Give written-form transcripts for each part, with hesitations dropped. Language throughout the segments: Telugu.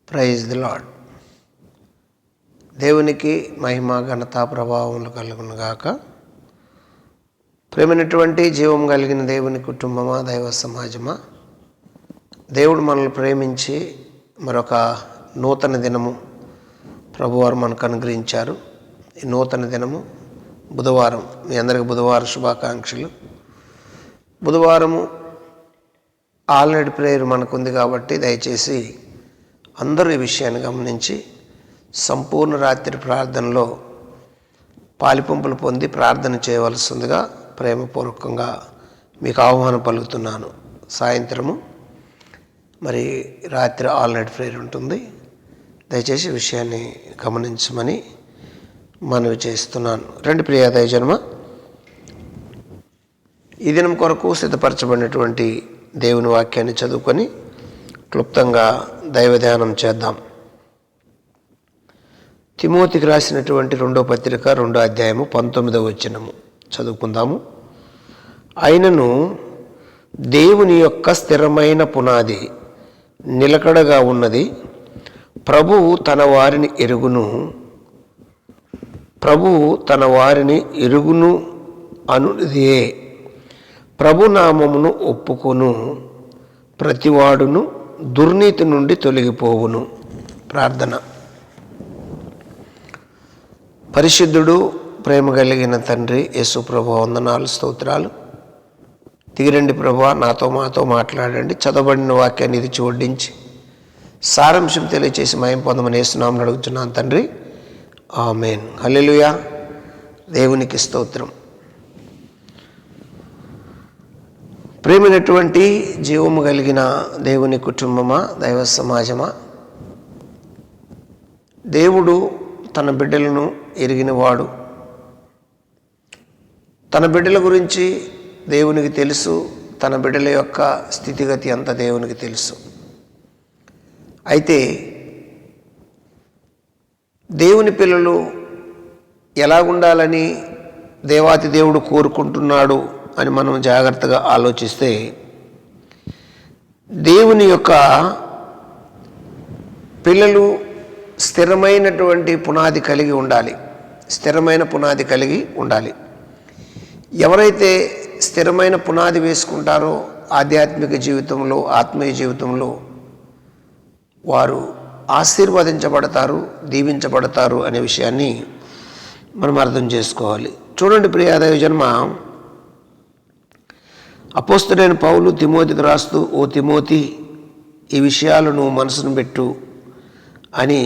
Praise the lord. దేవునికి మహిమ ఘనత ప్రభావములు కలుగును గాక. ప్రేమైనటువంటి జీవం కలిగిన దేవుని కుటుంబమా, దైవ సమాజమా, దేవుడు మనల్ని ప్రేమించి మరొక నూతన దినము ప్రభువారు మనకు అనుగ్రహించారు. ఈ నూతన దినము బుధవారం. మీ అందరికీ బుధవారం శుభాకాంక్షలు. బుధవారము ఆల్రెడీ ప్రేయర్ మనకుంది కాబట్టి దయచేసి అందరూ ఈ విషయాన్ని గమనించి సంపూర్ణ రాత్రి ప్రార్థనలో పాలిపంపులు పొంది ప్రార్థన చేయవలసిందిగా ప్రేమపూర్వకంగా మీకు ఆహ్వానం పలుకుతున్నాను. సాయంత్రము మరి రాత్రి ఆల్రెడీ ప్రేయర్ ఉంటుంది. దయచేసి విషయాన్ని గమనించమని మనవి చేస్తున్నాను. రెండు ప్రియ దైవజనమ, ఈ దినం కొరకు సిద్ధపరచబడినటువంటి దేవుని వాక్యాన్ని చదువుకొని క్లుప్తంగా దైవ ధ్యానం చేద్దాం. తిమోతికి రాసినటువంటి 2వ పత్రిక 2వ అధ్యాయము 19వ వచనము చదువుకుందాము. అయినను దేవుని యొక్క స్థిరమైన పునాది నిలకడగా ఉన్నది, ప్రభువు తన వారిని ఎరుగును అనునిదే. ప్రభునామమును ఒప్పుకొను ప్రతివాడును దుర్నీతి నుండి తొలగిపోవును. ప్రార్థన. పరిశుద్ధుడు, ప్రేమ కలిగిన తండ్రి యేసు ప్రభువా, వందనాలు, స్తోత్రాలు. దిగిరండి ప్రభువా, నాతో మాతో మాట్లాడండి. చదవబడిన వాక్యాన్ని ఇది చూడించి సారాంశం తెలియచేసి మహిమ పొందమని యేసునామమున అడుగుతున్నాను తండ్రి, ఆమేన్. హల్లెలూయా. దేవునికి స్తోత్రం. ప్రేమైనటువంటి జీవము కలిగిన దేవుని కుటుంబమా, దైవ సమాజమా, దేవుడు తన బిడ్డలను ఎరిగినవాడు. తన బిడ్డల గురించి దేవునికి తెలుసు. తన బిడ్డల యొక్క స్థితిగతి అంతా దేవునికి తెలుసు. అయితే దేవుని పిల్లలు ఎలాగుండాలని దేవాతి దేవుడు కోరుకుంటున్నాడు అని మనం జాగ్రత్తగా ఆలోచిస్తే, దేవుని యొక్క పిల్లలు స్థిరమైనటువంటి పునాది కలిగి ఉండాలి. స్థిరమైన పునాది కలిగి ఉండాలి. ఎవరైతే స్థిరమైన పునాది వేసుకుంటారో ఆధ్యాత్మిక జీవితంలో, ఆత్మీయ జీవితంలో వారు ఆశీర్వదించబడతారు, దీవించబడతారు అనే విషయాన్ని మనం అర్థం చేసుకోవాలి. చూడండి ప్రియ దైవజన్మ, అపోస్తలుడైన పౌలు తిమోతికి రాస్తూ, ఓ తిమోతి, ఈ విషయాలు నువ్వు మనసును పెట్టు అని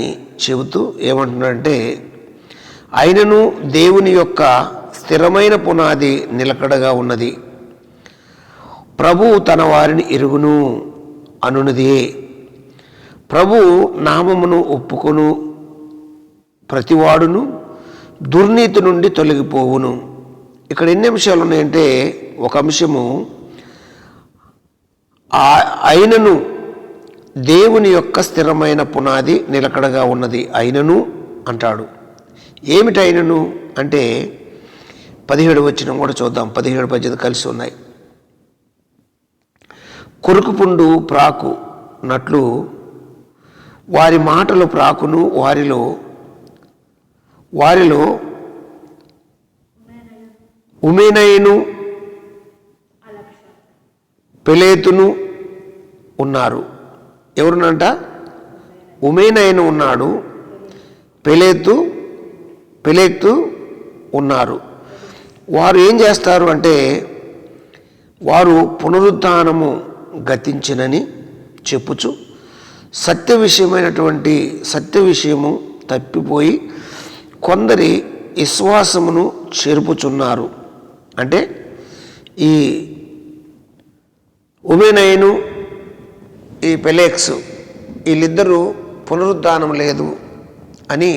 చెబుతూ ఏమంటున్నాడంటే, అయినను దేవుని యొక్క స్థిరమైన పునాది నిలకడగా ఉన్నది, ప్రభువు తన వారిని ఎరుగును అనునిదే. ప్రభు నామమును ఒప్పుకొను ప్రతివాడును దుర్నీతి నుండి తొలగిపోవును. ఇక్కడ ఎన్ని అంశాలు ఉన్నాయంటే, ఒక అంశము అయినను దేవుని యొక్క స్థిరమైన పునాది నిలకడగా ఉన్నది. అయినను అంటాడు. ఏమిటి అయినను అంటే 17 వచనం కూడా చూద్దాం. 17, 18 కలిసి ఉన్నాయి. కొరుకు పుండు ప్రాకు నట్లు వారి మాటలు ప్రాకును, వారిలో ఉమేనయును పెలేతును ఉన్నారు. ఎవరునంట? ఉమేనయును ఉన్నాడు, పెలేతు ఉన్నారు. వారు ఏం చేస్తారు అంటే, వారు పునరుత్థానము గతించినని చెప్పుచు సత్య విషయము తప్పిపోయి కొందరి విశ్వాసమును చెరుపుచున్నారు. అంటే ఈ ఉమేనయును, ఈ పెలేక్స్, వీళ్ళిద్దరూ పునరుద్ధానం లేదు అని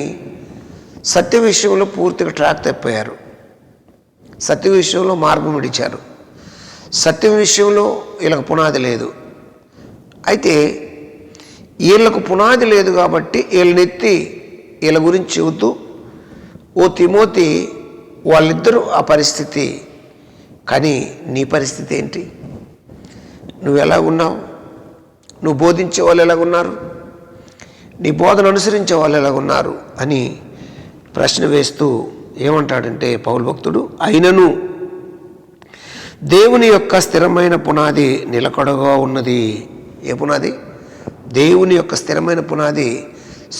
సత్య విషయంలో పూర్తిగా ట్రాక్ తప్పారు. సత్య విషయంలో మార్గం విడిచారు. సత్యం విషయంలో వీళ్ళకు పునాది లేదు. అయితే వీళ్ళకు పునాది లేదు కాబట్టి వీళ్ళనెత్తి వీళ్ళ గురించి చెబుతూ, ఓ తిమోతి, వాళ్ళిద్దరూ ఆ పరిస్థితి, కానీ నీ పరిస్థితి ఏంటి? నువ్వు ఎలాగున్నావు? నువ్వు బోధించే వాళ్ళు ఎలాగున్నారు? నీ బోధన అనుసరించే వాళ్ళు ఎలాగున్నారు అని ప్రశ్న వేస్తూ ఏమంటాడంటే పౌలు భక్తుడు, అయినను దేవుని యొక్క స్థిరమైన పునాది నిలకడగా ఉన్నది. ఏ పునాది? దేవుని యొక్క స్థిరమైన పునాది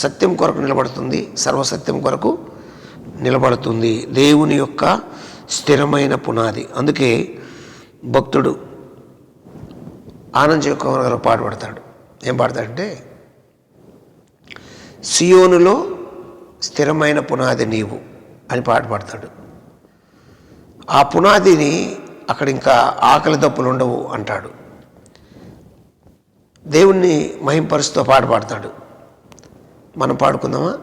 సత్యం కొరకు నిలబడుతుంది, సర్వసత్యం కొరకు నిలబడుతుంది. దేవుని యొక్క స్థిరమైన పునాది. అందుకే భక్తుడు ఆనంద్ కుమార్ గారు పాట పాడతాడు. ఏం పాడతాడంటే, సియోనులో స్థిరమైన పునాది నీవు అని పాట పాడతాడు. ఆ పునాదిని అక్కడ ఇంకా ఆకలి దప్పులు ఉండవు అంటాడు. దేవుణ్ణి మహింపరుస్తూ పాట పాడతాడు. మనం పాడుకుందామా?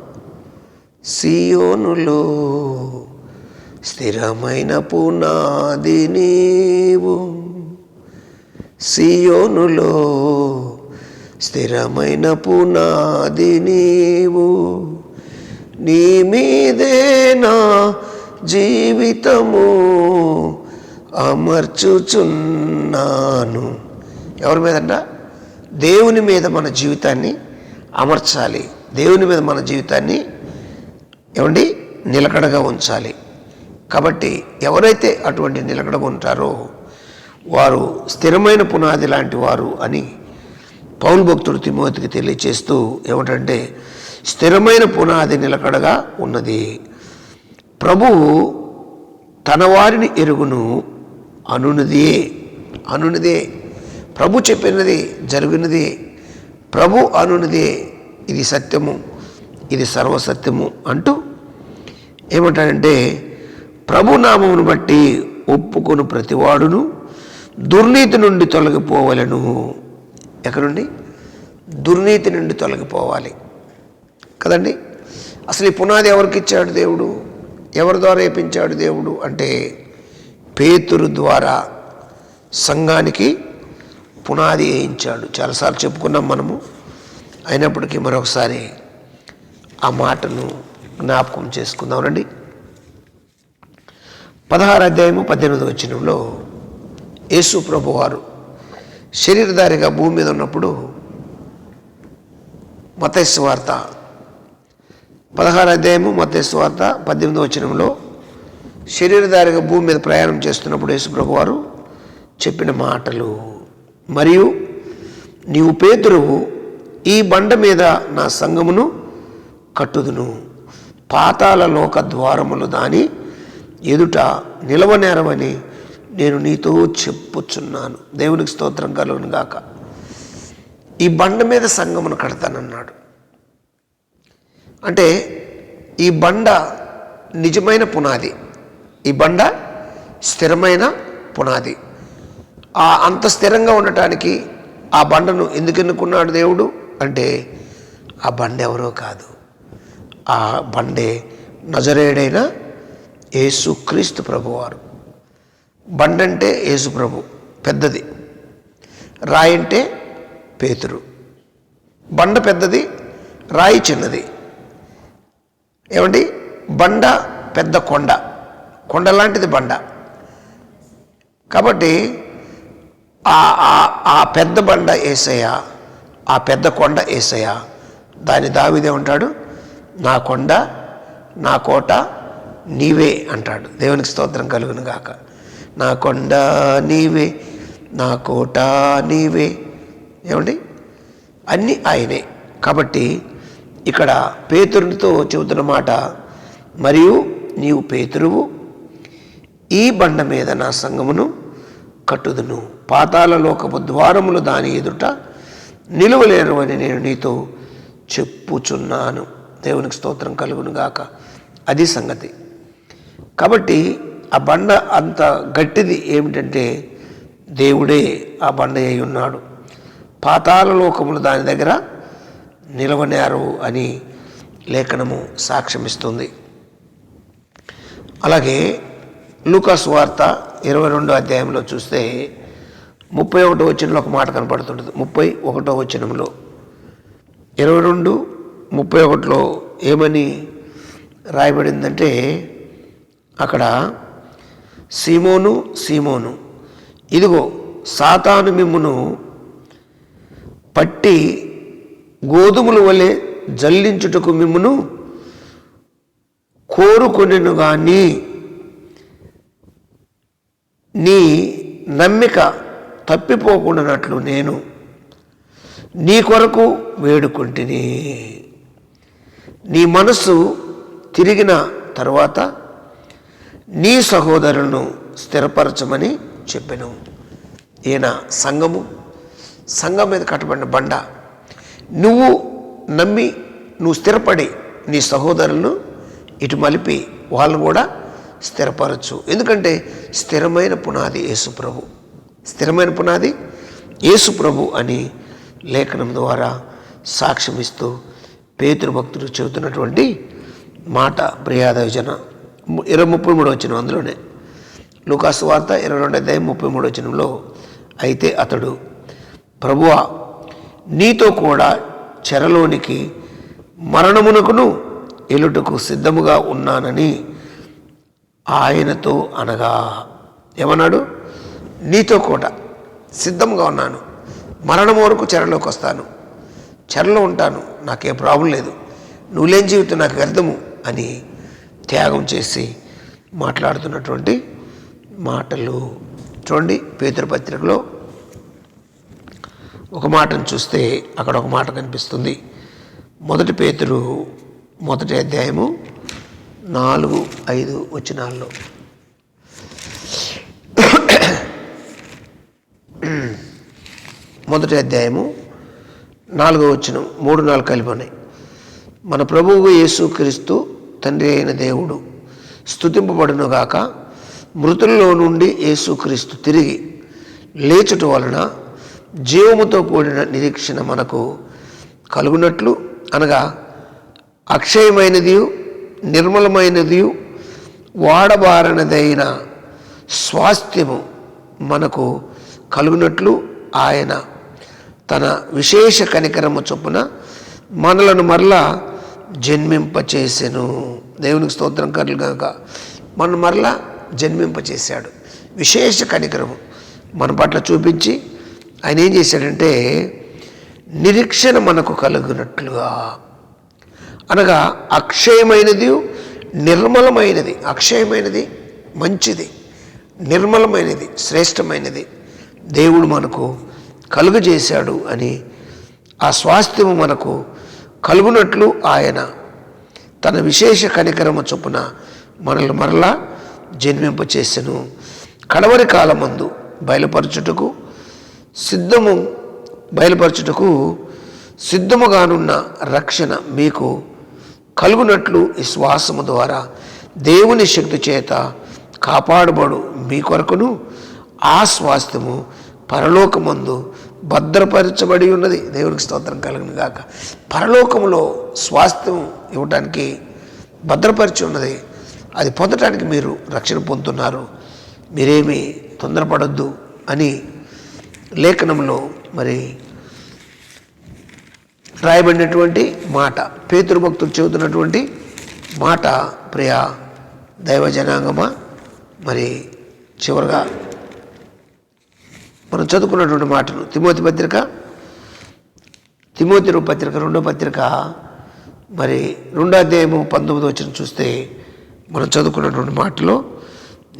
సియోనులో స్థిరమైన పునాది నీవు, సియోనులో స్థిరమైన పునాది నీవు, నీ మీదే నా జీవితము అమర్చుచున్నాను. ఎవరి మీదంట? దేవుని మీద మన జీవితాన్ని అమర్చాలి. దేవుని మీద మన జీవితాన్ని నిలకడగా ఉంచాలి. కాబట్టి ఎవరైతే అటువంటి నిలకడగా ఉంటారో వారు స్థిరమైన పునాది లాంటి వారు అని పౌలు భక్తుడు తిమోతికి తెలియచేస్తూ ఏమిటంటే, స్థిరమైన పునాది నిలకడగా ఉన్నది. ప్రభువు తన వారిని ఎరుగును అనునిదే. ప్రభు చెప్పినది జరిగినది, ప్రభు అనునిదే. ఇది సత్యము, ఇది సర్వసత్యము అంటూ ఏమంటాడంటే, ప్రభు నామమును బట్టి ఒప్పుకొను ప్రతివాడును దుర్నీతి నుండి తొలగిపోవలను. ఎక్కడుండి? దుర్నీతి నుండి తొలగిపోవాలి కదండి. అసలు ఈ పునాది ఎవరికి ఇచ్చాడు దేవుడు? ఎవరి ద్వారా వేయించాడు దేవుడు అంటే, పేతురు ద్వారా సంఘానికి పునాది వేయించాడు. చాలాసార్లు చెప్పుకున్నాం మనము. అయినప్పటికీ మరొకసారి ఆ మాటను జ్ఞాపకం చేసుకుందాం రండి. 16 అధ్యాయము 18వ వచనంలో యేసు ప్రభు వారు శరీరధారిగా భూమి మీద ఉన్నప్పుడు మత్తయి సువార్త 16 అధ్యాయము మత్తయి సువార్త 18వ వచనంలో శరీరధారిగా భూమి మీద ప్రయాణం చేస్తున్నప్పుడు యేసు ప్రభు వారు చెప్పిన మాటలు, మరియు నీవు పేతురువు, ఈ బండ మీద నా సంఘమును కట్టుదును, పాతాళ లోక ద్వారములు దాని ఎదుట నిలవనేరవని నేను నీతో చెప్పుచున్నాను. దేవునికి స్తోత్రం కలుగును గాక. ఈ బండ మీద సంఘమును కడతానన్నాడు. అంటే ఈ బండ నిజమైన పునాది, ఈ బండ స్థిరమైన పునాది. అంత స్థిరంగా ఉండటానికి ఆ బండను ఎందుకు ఎన్నుకున్నాడు దేవుడు అంటే, ఆ బండ ఎవరో కాదు, ఆ బండే నజరేయుడైన యేసుక్రీస్తు ప్రభువారు. బండ అంటే యేసు ప్రభు పెద్దది, రాయి అంటే పేతురు. బండ పెద్దది, రాయి చిన్నది. బండ పెద్ద కొండ, కొండ లాంటిది బండ. కాబట్టి ఆ పెద్ద బండ యేసయ్య, ఆ పెద్ద కొండ యేసయ్య. దాని దావీదే ఉంటాడు, నా కొండ నా కోట నీవే అంటాడు. దేవునికి స్తోత్రం కలుగును గాక. నా కొండ నీవే, నా కోట నీవే. అన్నీ ఆయనే. కాబట్టి ఇక్కడ పేతురుతో చెబుతున్న మాట, మరియు నీవు పేతురువు, ఈ బండ మీద నా సంఘమును కట్టుదును, పాతాళ లోకపు ద్వారములు దాని ఎదుట నిలువలేరు అని నేను నీతో చెప్పుచున్నాను. దేవునికి స్తోత్రం కలుగును గాక. అది సంగతి. కాబట్టి ఆ బండ అంత గట్టిది ఏమిటంటే, దేవుడే ఆ బండ అయి ఉన్నాడు. పాతాళ లోకములు దాని దగ్గర నిలవనేరు అని లేఖనము సాక్ష్యమిస్తుంది. అలాగే లూకా సువార్త 22వ అధ్యాయంలో చూస్తే 31వ వచనంలో ఒక మాట కనపడుతుంటుంది. 31వ వచనంలో 22:31లో ఏమని రాయబడిందంటే, అక్కడ సీమోను సీమోను, ఇదిగో సాతాను మిమ్మును పట్టి గోధుమల వలె జల్లించుటకు మిమ్మును కోరుకొనెను గాని నీ నమ్మిక తప్పిపోకుండానట్లు నేను నీ కొరకు వేడుకుంటుని. నీ మనసు తిరిగిన తరువాత నీ సహోదరులను స్థిరపరచమని చెప్పెను. ఈయన సంఘం మీద కట్టబడిన బండ. నువ్వు నమ్మి నువ్వు స్థిరపడి నీ సహోదరులను ఇటు మలిపి వాళ్ళను కూడా స్థిరపరచు. ఎందుకంటే స్థిరమైన పునాది యేసు ప్రభు, స్థిరమైన పునాది యేసు ప్రభు అని లేఖనం ద్వారా సాక్ష్యమిస్తూ పేతురు భక్తుడు చెబుతున్నటువంటి మాట ప్రియాదయోజన 33 వచనం. అందులోనే లూకాసు వార్త 22:33 వచనంలో, అయితే అతడు, ప్రభువా, నీతో కూడా చెరలోనికి మరణమునకును ఎలుటకు సిద్ధముగా ఉన్నానని ఆయనతో అనగా. ఏమన్నాడు? నీతో కూడా సిద్ధంగా ఉన్నాను, మరణం వరకు చెరలోకి వస్తాను, చెరలో ఉంటాను, నాకే ప్రాబ్లం లేదు, నువ్వు లేని జీవితం నాకు వ్యర్థము అని త్యాగం చేసి మాట్లాడుతున్నటువంటి మాటలు చూడండి. పేతురు పత్రికలో ఒక మాటను చూస్తే అక్కడ ఒక మాట కనిపిస్తుంది. 1 పేతురు 1వ అధ్యాయము 4-5 వచనాల్లో. 1వ అధ్యాయము 4వ వచనం 3-4 కలిపి ఉన్నాయి. మన ప్రభువు యేసుక్రీస్తు తండ్రి అయిన దేవుడు స్తుతింపబడునుగాక. మృతుల్లో నుండి యేసుక్రీస్తు తిరిగి లేచుట వలన జీవముతో కూడిన నిరీక్షణ మనకు కలుగునట్లు, అనగా అక్షయమైనది నిర్మలమైనది వాడబారనిదైన స్వాస్థ్యము మనకు కలుగునట్లు ఆయన తన విశేష కనికరము చొప్పున మనలను మరలా జన్మింపచేసెను. దేవునికి స్తోత్రం కలుగాక. మనం మరలా జన్మింపచేశాడు. విశేష కనికరము మన పట్ల చూపించి ఆయన ఏం చేశాడంటే నిరీక్షణ మనకు కలుగునట్లుగా, అనగా అక్షయమైనది నిర్మలమైనది, అక్షయమైనది మంచిది, నిర్మలమైనది శ్రేష్టమైనది దేవుడు మనకు కలుగజేశాడు అని, ఆ స్వాస్థ్యము మనకు కలుగునట్లు ఆయన తన విశేష కనికరము చొప్పున మనల్ని మరలా జన్మింపచేసెను. కడవరి కాలమందు బయలుపరచుటకు సిద్ధముగానున్న రక్షణ మీకు కలుగునట్లు విశ్వాసము ద్వారా దేవుని శక్తి చేత కాపాడబడు మీ కొరకును ఆ స్వాస్థ్యము పరలోకమందు భద్రపరచబడి ఉన్నది. దేవునికి స్తోత్రం కలుగును గాక. పరలోకములో స్వాస్థ్యం ఇవ్వటానికి భద్రపరిచి ఉన్నది. అది పొందటానికి మీరు రక్షణ పొందుతున్నారు. మీరేమీ తొందరపడొద్దు అని లేఖనంలో మరి రాయబడినటువంటి మాట, పేతురు భక్తులు చెబుతున్నటువంటి మాట. ప్రియ దైవ జనాంగమా, మరి చివరిగా మనం చదువుకున్నటువంటి మాటలు తిమోతి పత్రిక 2వ పత్రిక మరి 2వ అధ్యాయము 19వ వచనం చూస్తే మనం చదువుకున్నటువంటి మాటలో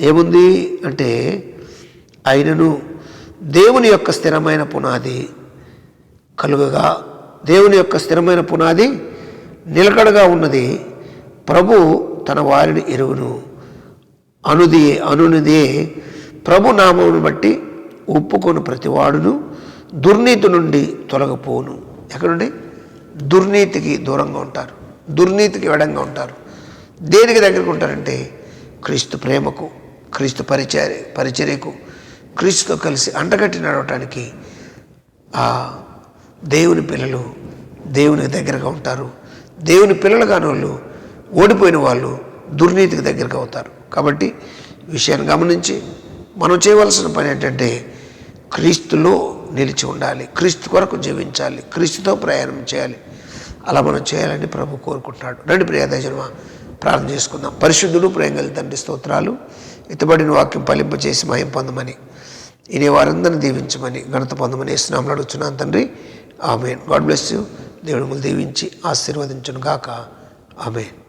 ఏముంది అంటే, ఆయనను దేవుని యొక్క స్థిరమైన పునాది కలుగగా, దేవుని యొక్క స్థిరమైన పునాది నిలకడగా ఉన్నది. ప్రభు తన వారిని ఎరుగును, అనునిదే ప్రభు నామమును బట్టి ఒప్పుకొని ప్రతివాడును దుర్నీతి నుండి తొలగిపోను. ఎక్కడుండి? దుర్నీతికి దూరంగా ఉంటారు, దుర్నీతికి ఎడంగా ఉంటారు. దేనికి దగ్గరకు ఉంటారంటే క్రీస్తు ప్రేమకు, క్రీస్తు పరిచర్యకు, క్రీస్తుతో కలిసి అంటగట్టి నడవటానికి ఆ దేవుని పిల్లలు దేవునికి దగ్గరగా ఉంటారు. దేవుని పిల్లలు కాని వాళ్ళు, ఓడిపోయిన వాళ్ళు దుర్నీతికి దగ్గరగా అవుతారు. కాబట్టి విషయాన్ని గమనించి మనం చేయవలసిన పని ఏంటంటే క్రీస్తులో నిలిచి ఉండాలి, క్రీస్తు కొరకు జీవించాలి, క్రీస్తుతో ప్రయాణం చేయాలి. అలా మనం చేయాలని ప్రభు కోరుకుంటున్నాడు. రండి ప్రియ దైవజనమా, ప్రార్థన చేసుకుందాం. పరిశుద్ధుడు ప్రేమగల తండ్రి, స్తోత్రాలు. ఎత్తబడిన వాక్యం ఫలింపచేసి మహిమ పొందమని, ఇనే వారందరిని దీవించమని, ఘనత పొందమని యేసు నామములో అడుగుచున్నాను తండ్రి. ఆమేన్. God bless you. దేవుడు మిమ్మల్ని దీవించి ఆశీర్వదించును గాక. ఆమేన్.